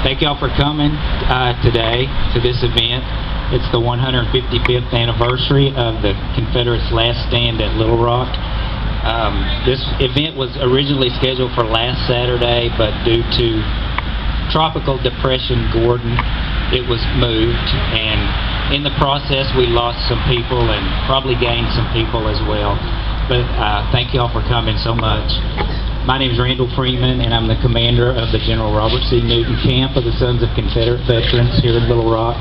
Thank y'all for coming today to this event. It's the 155th anniversary of the Confederate's last stand at Little Rock. This event was originally scheduled for last Saturday, but due to Tropical Depression Gordon, it was moved, and in the process we lost some people and probably gained some people as well. But thank y'all for coming so much. My name is Randall Freeman, and I'm the commander of the General Robert C. Newton Camp of the Sons of Confederate Veterans here in Little Rock.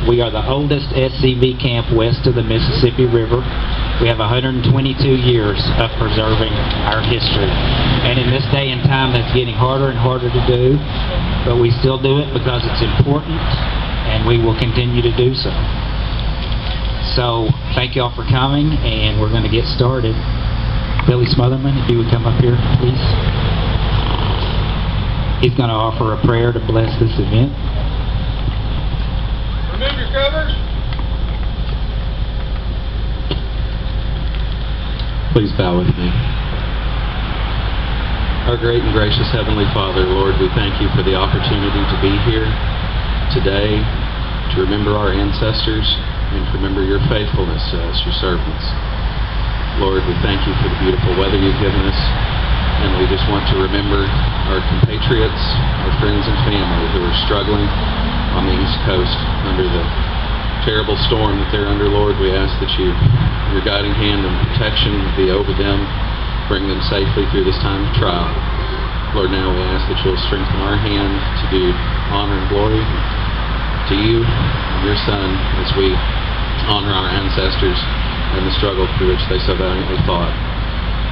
We are the oldest SCV camp west of the Mississippi River. We have 122 years of preserving our history. And in this day and time, that's getting harder and harder to do, but we still do it because it's important, and we will continue to do so. So, thank you all for coming, and we're going to get started. Billy Smotherman, if you would come up here, please. He's going to offer a prayer to bless this event. Remove your covers. Please bow with me. Our great and gracious Heavenly Father, Lord, we thank you for the opportunity to be here today, to remember our ancestors, and to remember your faithfulness as your servants. Lord, we thank you for the beautiful weather you've given us, and we just want to remember our compatriots, our friends and family who are struggling on the East Coast under the terrible storm that they're under. Lord, we ask that your guiding hand and protection be over them, bring them safely through this time of trial. Lord, now we ask that you'll strengthen our hand to do honor and glory to you and your Son as we honor our ancestors and the struggle through which they so valiantly fought.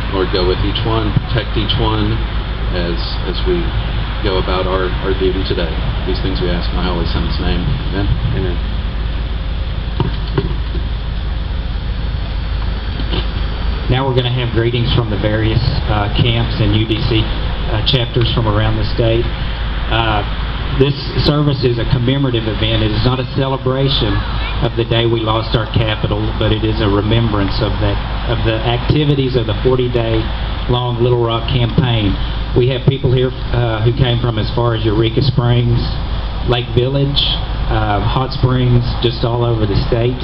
Lord, go with each one, protect each one as we go about our duty today. These things we ask in my Holy Son's name. Amen. Amen. Now we're going to have greetings from the various camps and UDC chapters from around the state. This service is a commemorative event. It is not a celebration of the day we lost our capital, but it is a remembrance of the activities of the 40-day-long Little Rock campaign. We have people here who came from as far as Eureka Springs, Lake Village, Hot Springs, just all over the state,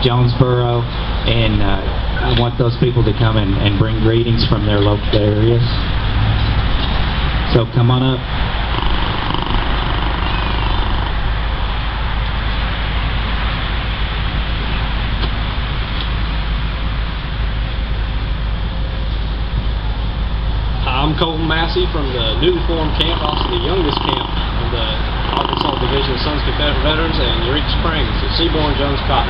Jonesboro, and I want those people to come and bring greetings from their local areas. So come on up. I'm Colton Massey from the newly formed camp, also the youngest camp in the Arkansas Division of Sons of Confederate Veterans, and Eureka Springs at Seaborn Jones Cotton.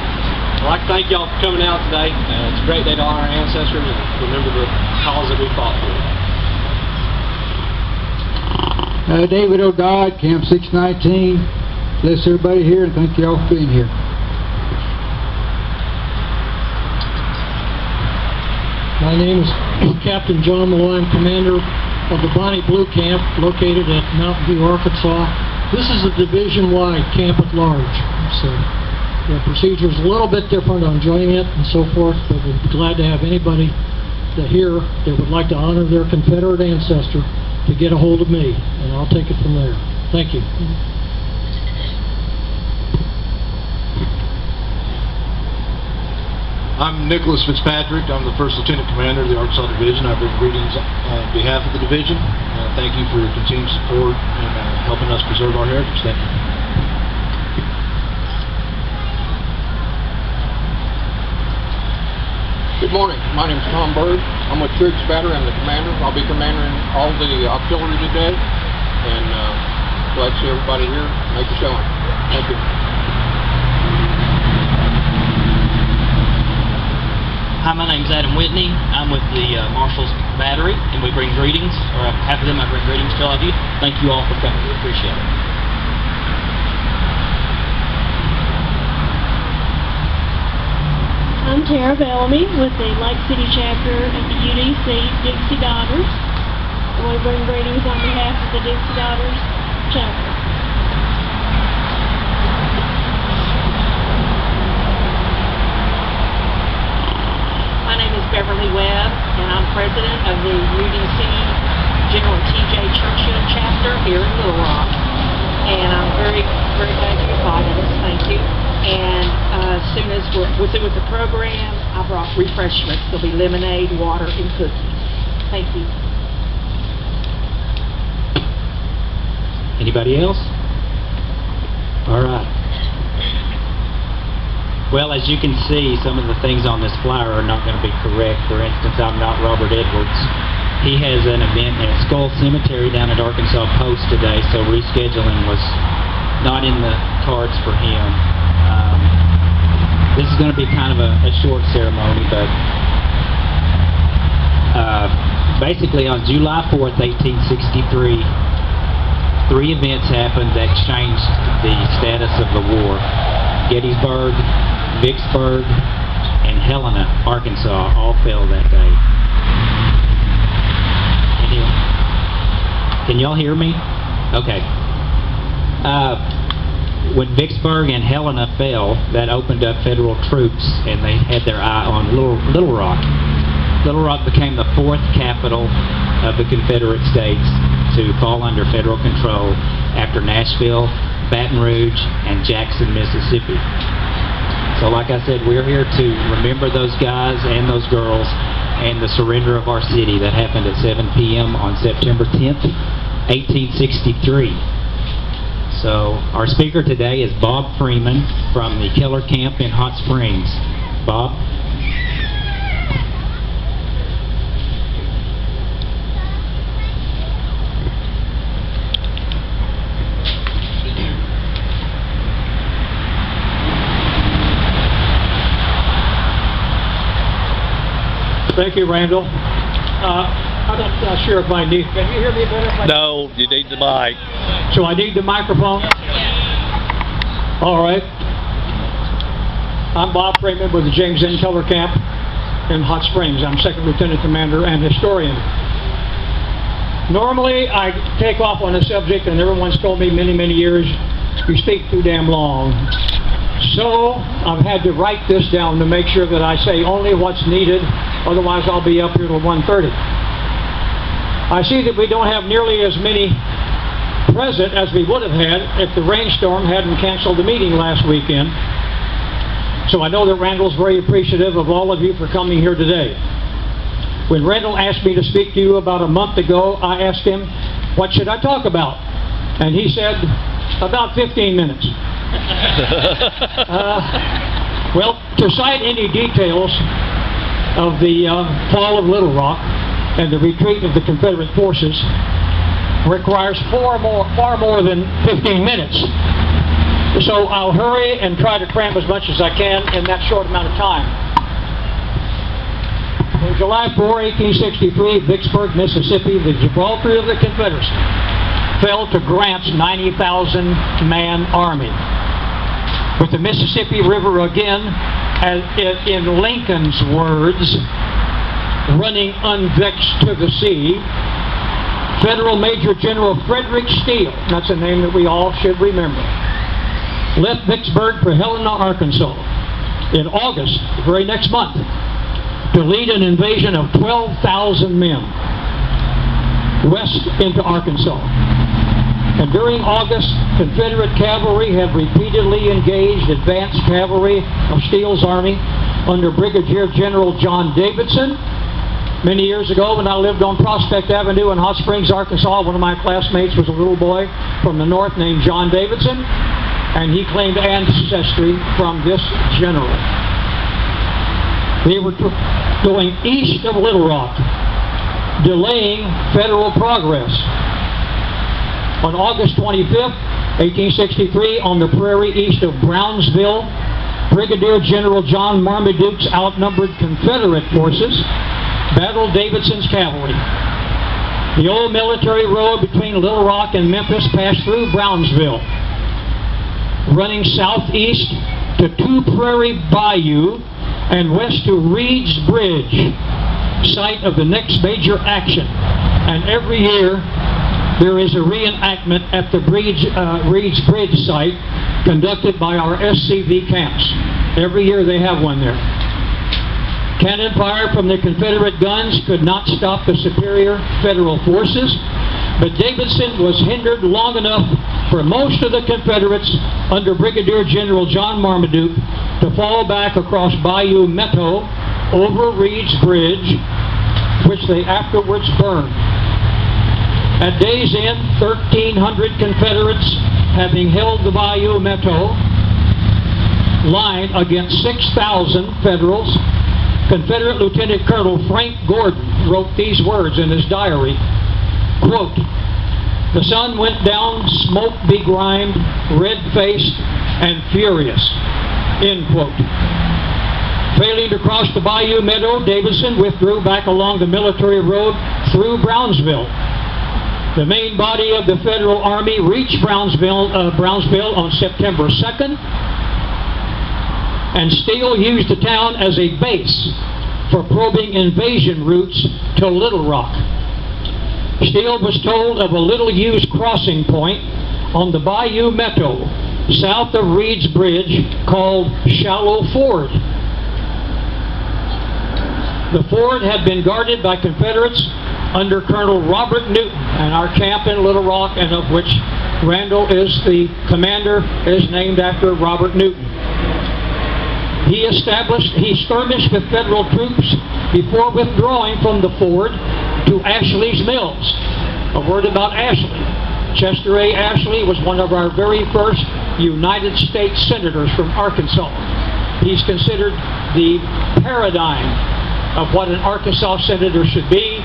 I'd like to thank y'all for coming out today. It's a great day to honor our ancestors and remember the cause that we fought for. David O'Dodd, Camp 619. Bless everybody here, and thank you all for being here. My name is Captain John Malloy. I'm commander of the Bonnie Blue Camp located at Mountain View, Arkansas. This is a division-wide camp at large. So the procedure is a little bit different on joining it and so forth, but we'd be glad to have anybody here that would like to honor their Confederate ancestor to get a hold of me, and I'll take it from there. Thank you. I'm Nicholas Fitzpatrick. I'm the First Lieutenant Commander of the Arkansas Division. I bring greetings on behalf of the division. Thank you for your continued support and helping us preserve our heritage. Thank you. Good morning. My name is Tom Bird. I'm with Troops Battery. I'm the commander. I'll be commanding all the artillery today. And glad to see everybody here. Make a showing. Thank you. Hi, my name's Adam Whitney. I'm with the Marshals Battery, and we bring greetings, or on behalf of them I bring greetings to all of you. Thank you all for coming. We appreciate it. I'm Tara Bellamy with the Lake City chapter of the UDC Dixie Daughters. And we bring greetings on behalf of the Dixie Daughters chapter. My name is Beverly Webb, and I'm president of the UDC General T.J. Churchill chapter here in Little Rock. we'll see with the program. I brought refreshments. There'll be lemonade, water, and cookies. Thank you. Anybody else? All right. Well, as you can see, some of the things on this flyer are not going to be correct. For instance, I'm not Robert Edwards. He has an event at Skull Cemetery down at Arkansas Post today, so rescheduling was not in the cards for him. This is going to be kind of a short ceremony, but basically on July 4th, 1863, 3 events happened that changed the status of the war. Gettysburg, Vicksburg, and Helena, Arkansas, all fell that day. Can y'all hear me? Okay. When Vicksburg and Helena fell, that opened up federal troops, and they had their eye on Little Rock. Little Rock became the 4th capital of the Confederate States to fall under federal control after Nashville, Baton Rouge, and Jackson, Mississippi. So like I said, we're here to remember those guys and those girls and the surrender of our city that happened at 7 p.m. on September 10th, 1863. So our speaker today is Bob Freeman from the Keller Camp in Hot Springs. Bob? Thank you, Randall. I'm not sure if I need... Can you hear me better? No, you need the mic. So I need the microphone? All right. I'm Bob Freeman with the James N. Keller Camp in Hot Springs. I'm Second Lieutenant Commander and historian. Normally, I take off on a subject, and everyone's told me many, many years, you speak too damn long. So I've had to write this down to make sure that I say only what's needed. Otherwise, I'll be up here till 1:30. I see that we don't have nearly as many present as we would have had if the rainstorm hadn't canceled the meeting last weekend. So I know that Randall's very appreciative of all of you for coming here today. When Randall asked me to speak to you about a month ago, I asked him, what should I talk about? And he said, about 15 minutes. Well, to cite any details of the fall of Little Rock and the retreat of the Confederate forces requires far more than 15 minutes. So I'll hurry and try to cram as much as I can in that short amount of time. On July 4, 1863, Vicksburg, Mississippi, the Gibraltar of the Confederacy, fell to Grant's 90,000-man army. With the Mississippi River again, as in Lincoln's words, running unvexed to the sea, Federal Major General Frederick Steele, that's a name that we all should remember, left Vicksburg for Helena, Arkansas in August, the very next month, to lead an invasion of 12,000 men west into Arkansas. And during August, Confederate cavalry had repeatedly engaged advanced cavalry of Steele's army under Brigadier General John Davidson. Many years ago, when I lived on Prospect Avenue in Hot Springs, Arkansas, one of my classmates was a little boy from the north named John Davidson, and he claimed ancestry from this general. They were going east of Little Rock, delaying federal progress. On August 25th, 1863, on the prairie east of Brownsville, Brigadier General John Marmaduke's outnumbered Confederate forces battled Davidson's cavalry. The old military road between Little Rock and Memphis passed through Brownsville, running southeast to Two Prairie Bayou and west to Reed's Bridge, site of the next major action. And every year, there is a reenactment at the Reed's Bridge site conducted by our SCV camps. Every year they have one there. Cannon fire from the Confederate guns could not stop the superior federal forces, but Davidson was hindered long enough for most of the Confederates under Brigadier General John Marmaduke to fall back across Bayou Meadow over Reed's Bridge, which they afterwards burned. At day's end, 1,300 Confederates, having held the Bayou Meadow line against 6,000 Federals, Confederate Lieutenant Colonel Frank Gordon wrote these words in his diary, quote, "The sun went down smoke-begrimed, red-faced, and furious," end quote. Failing to cross the Bayou Meadow, Davidson withdrew back along the military road through Brownsville. The main body of the Federal Army reached Brownsville on September 2nd, and Steele used the town as a base for probing invasion routes to Little Rock. Steele was told of a little-used crossing point on the Bayou Meadow, south of Reed's Bridge, called Shallow Ford. The ford had been guarded by Confederates under Colonel Robert Newton, and our camp in Little Rock, and of which Randall is the commander, is named after Robert Newton. He skirmished with Federal troops before withdrawing from the ford to Ashley's Mills. A word about Ashley. Chester A. Ashley was one of our very first United States Senators from Arkansas. He's considered the paradigm of what an Arkansas Senator should be.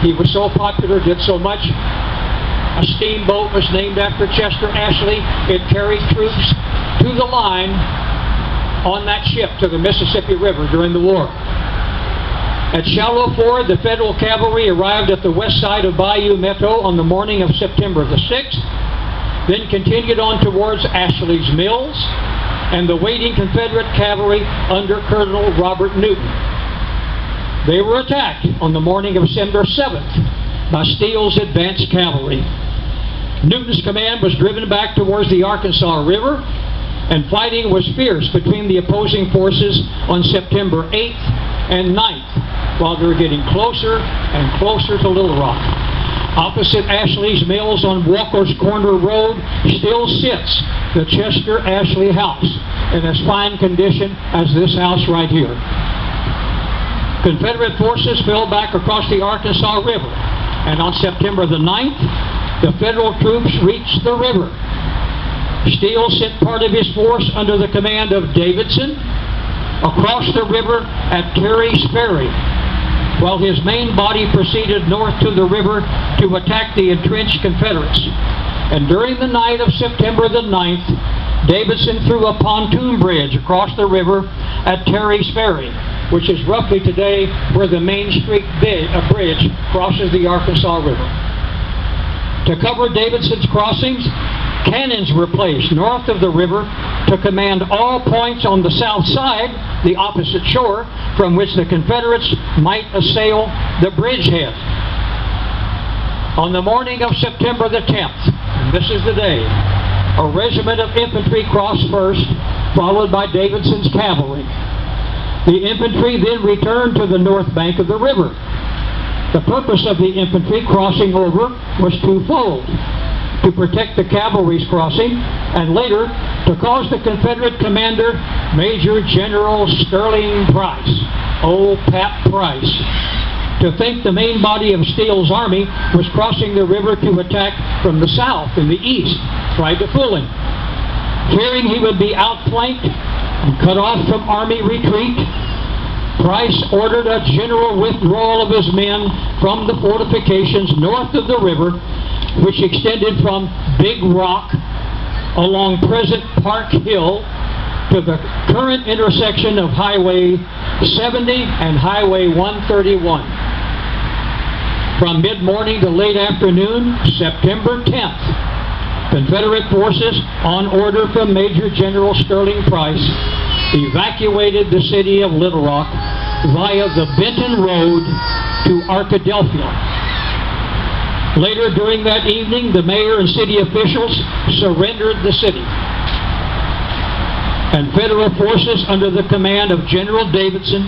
He was so popular, did so much. A steamboat was named after Chester Ashley. It carried troops to the line on that ship to the Mississippi River during the war. At Shallow Ford, the Federal cavalry arrived at the west side of Bayou Meadow on the morning of September the 6th, then continued on towards Ashley's Mills and the waiting Confederate cavalry under Colonel Robert Newton. They were attacked on the morning of December 7th by Steele's advanced cavalry. Newton's command was driven back towards the Arkansas River, and fighting was fierce between the opposing forces on September 8th and 9th, while they were getting closer and closer to Little Rock. Opposite Ashley's Mills on Walker's Corner Road still sits the Chester Ashley House in as fine condition as this house right here. Confederate forces fell back across the Arkansas River, and on September the 9th, the Federal troops reached the river. Steele sent part of his force under the command of Davidson across the river at Terry's Ferry, while his main body proceeded north to the river to attack the entrenched Confederates. And during the night of September the 9th, Davidson threw a pontoon bridge across the river at Terry's Ferry, which is roughly today where the Main Street bridge crosses the Arkansas River. To cover Davidson's crossings, cannons were placed north of the river to command all points on the south side, the opposite shore, from which the Confederates might assail the bridgehead. On the morning of September the 10th, and this is the day, a regiment of infantry crossed first, followed by Davidson's cavalry. The infantry then returned to the north bank of the river. The purpose of the infantry crossing over was twofold: to protect the cavalry's crossing, and later to cause the Confederate commander, Major General Sterling Price, old Pat Price, to think the main body of Steele's army was crossing the river to attack from the south and the east, tried to fool him. Fearing he would be outflanked and cut off from army retreat, Price ordered a general withdrawal of his men from the fortifications north of the river, which extended from Big Rock along present Park Hill to the current intersection of Highway 70 and Highway 131. From mid-morning to late afternoon, September 10th, Confederate forces, on order from Major General Sterling Price, evacuated the city of Little Rock via the Benton Road to Arkadelphia. Later during that evening, the mayor and city officials surrendered the city, and Federal forces under the command of General Davidson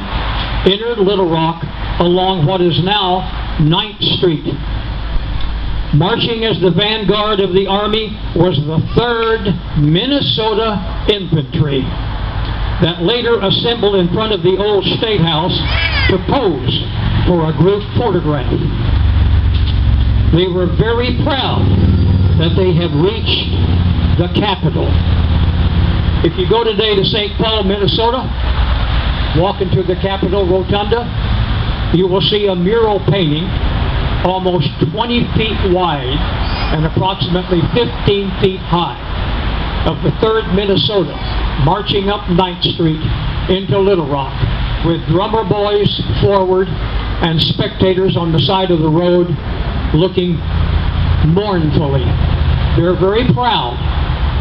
entered Little Rock along what is now 9th Street. Marching as the vanguard of the Army was the 3rd Minnesota Infantry. that later assembled in front of the old State House to pose for a group photograph. They were very proud that they had reached the Capitol. If you go today to St. Paul, Minnesota, walk into the Capitol Rotunda, you will see a mural painting almost 20 feet wide and approximately 15 feet high of the 3rd Minnesota marching up 9th Street into Little Rock with drummer boys forward and spectators on the side of the road looking mournfully. They're very proud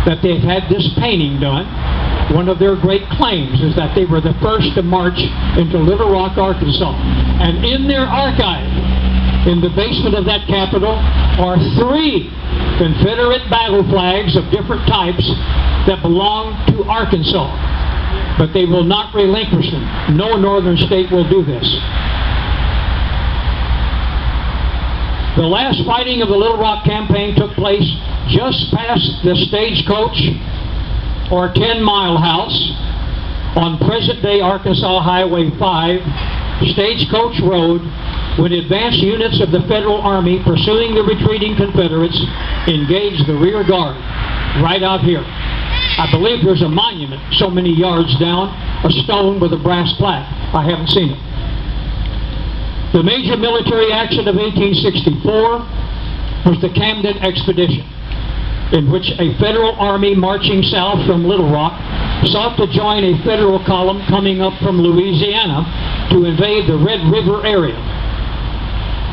that they've had this painting done. One of their great claims is that they were the first to march into Little Rock, Arkansas. And in their archive, in the basement of that Capitol, are 3 Confederate battle flags of different types that belong to Arkansas. But they will not relinquish them. No northern state will do this. The last fighting of the Little Rock campaign took place just past the Stagecoach or 10 Mile House on present-day Arkansas Highway 5, Stagecoach Road, when advanced units of the Federal Army pursuing the retreating Confederates engaged the rear guard right out here. I believe there's a monument so many yards down, a stone with a brass plaque. I haven't seen it. The major military action of 1864 was the Camden Expedition, in which a Federal Army marching south from Little Rock sought to join a Federal column coming up from Louisiana to invade the Red River area.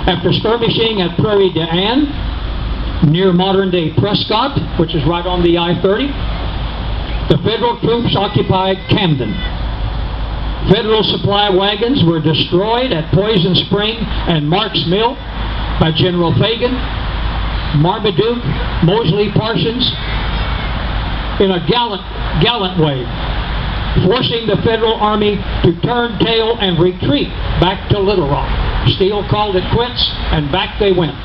After skirmishing at Prairie du Anne, near modern-day Prescott, which is right on the I-30, the Federal troops occupied Camden. Federal supply wagons were destroyed at Poison Spring and Mark's Mill by General Fagan, Marmaduke, Mosley Parsons, in a gallant way, forcing the Federal Army to turn tail and retreat back to Little Rock. Steele called it quits, and back they went.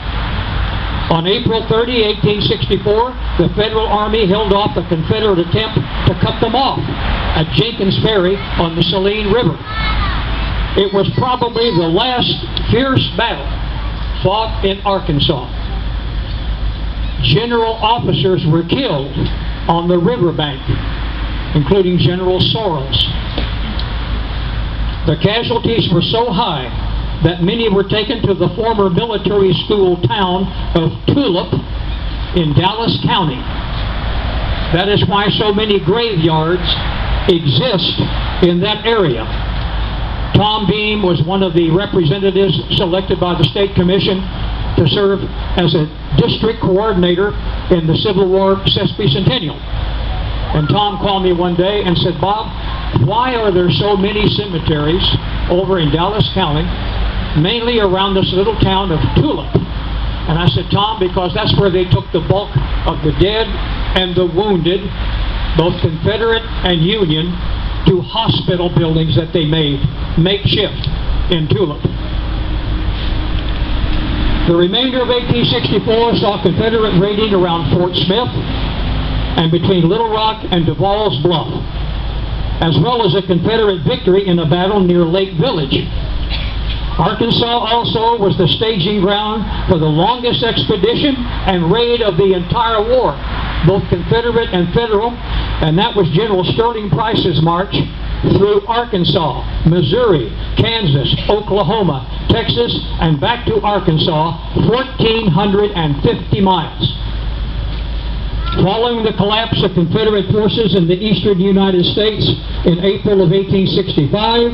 On April 30, 1864, the Federal Army held off a Confederate attempt to cut them off at Jenkins Ferry on the Saline River. It was probably the last fierce battle fought in Arkansas. General officers were killed on the riverbank, including General Sorrells. The casualties were so high that many were taken to the former military school town of Tulip in Dallas County. That is why so many graveyards exist in that area. Tom Beam was one of the representatives selected by the State Commission to serve as a district coordinator in the Civil War sesquicentennial. And Tom called me one day and said, "Bob, why are there so many cemeteries over in Dallas County, mainly around this little town of Tulip?" And I said, "Tom, because that's where they took the bulk of the dead and the wounded, both Confederate and Union, to hospital buildings that they made makeshift in Tulip." The remainder of 1864 saw Confederate raiding around Fort Smith and between Little Rock and Duval's Bluff, as well as a Confederate victory in a battle near Lake Village. Arkansas also was the staging ground for the longest expedition and raid of the entire war, both Confederate and Federal, and that was General Sterling Price's march through Arkansas, Missouri, Kansas, Oklahoma, Texas, and back to Arkansas, 1,450 miles. Following the collapse of Confederate forces in the eastern United States in April of 1865,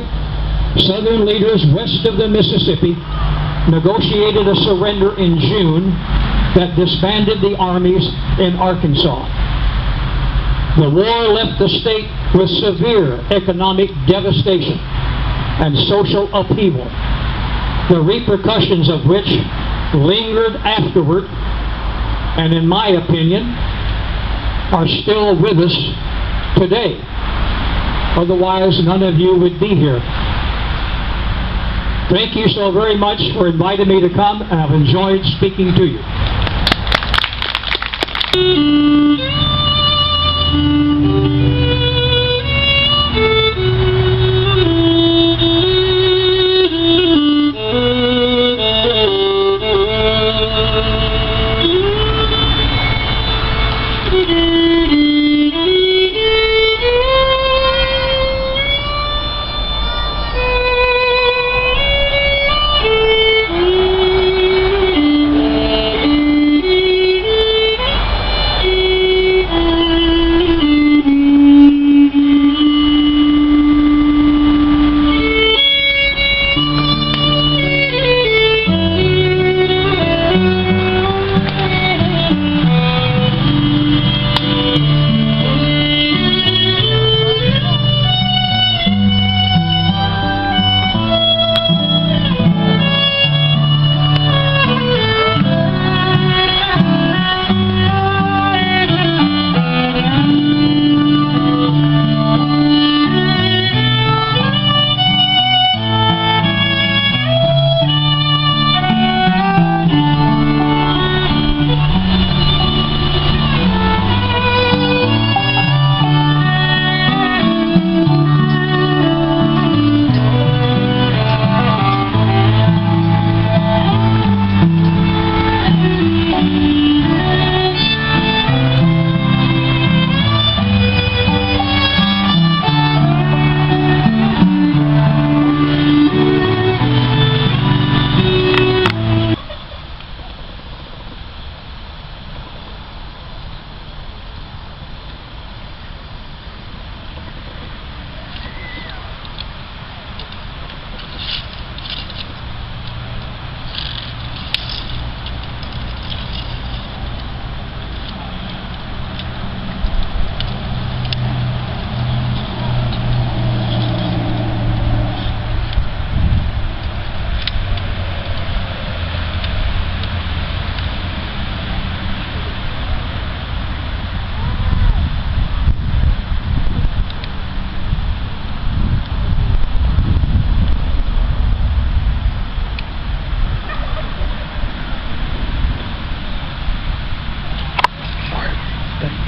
Southern leaders west of the Mississippi negotiated a surrender in June that disbanded the armies in Arkansas. The war left the state with severe economic devastation and social upheaval, the repercussions of which lingered afterward, and in my opinion, are still with us today. Otherwise, none of you would be here. Thank you so very much for inviting me to come, and I've enjoyed speaking to you.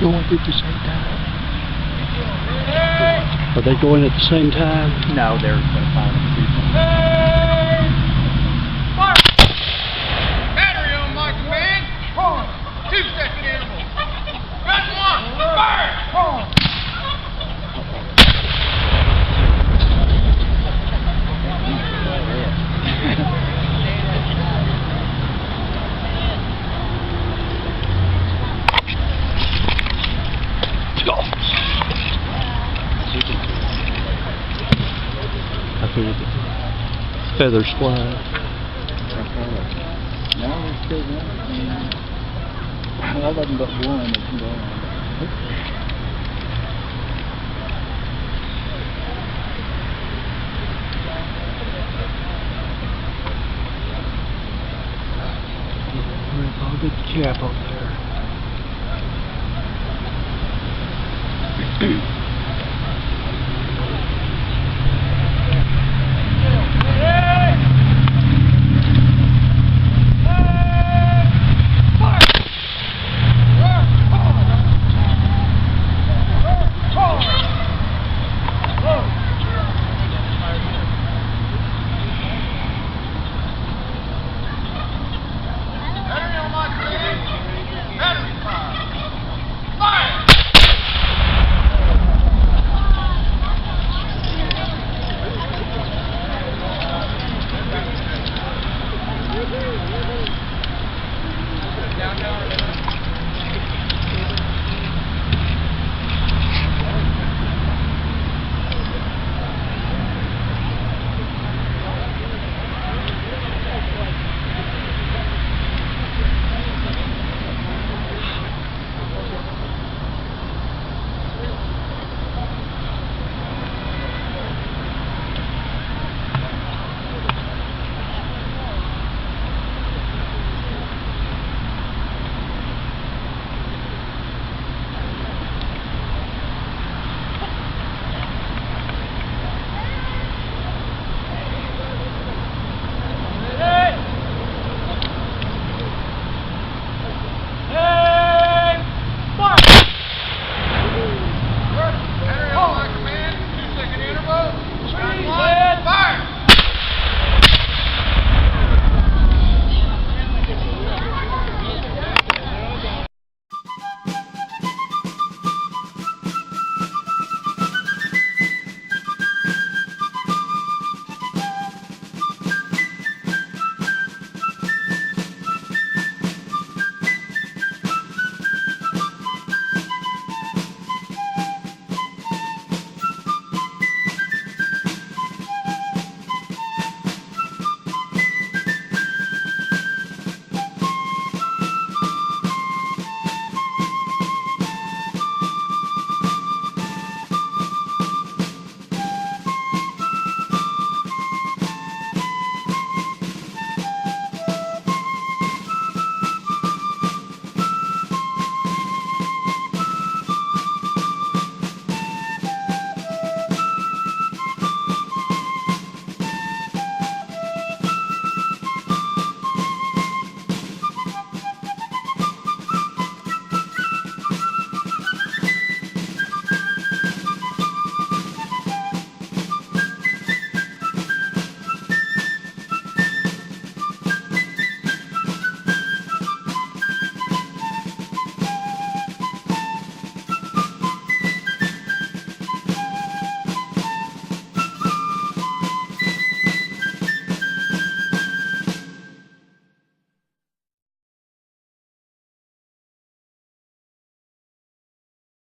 going at the same time? Are they going at the same time? No, they're firing at people. Battery on my command. 2-second interval. Gun 1, fire! Feathers fly. Now we're still running. All of them but one is going. I'll get the cap on there.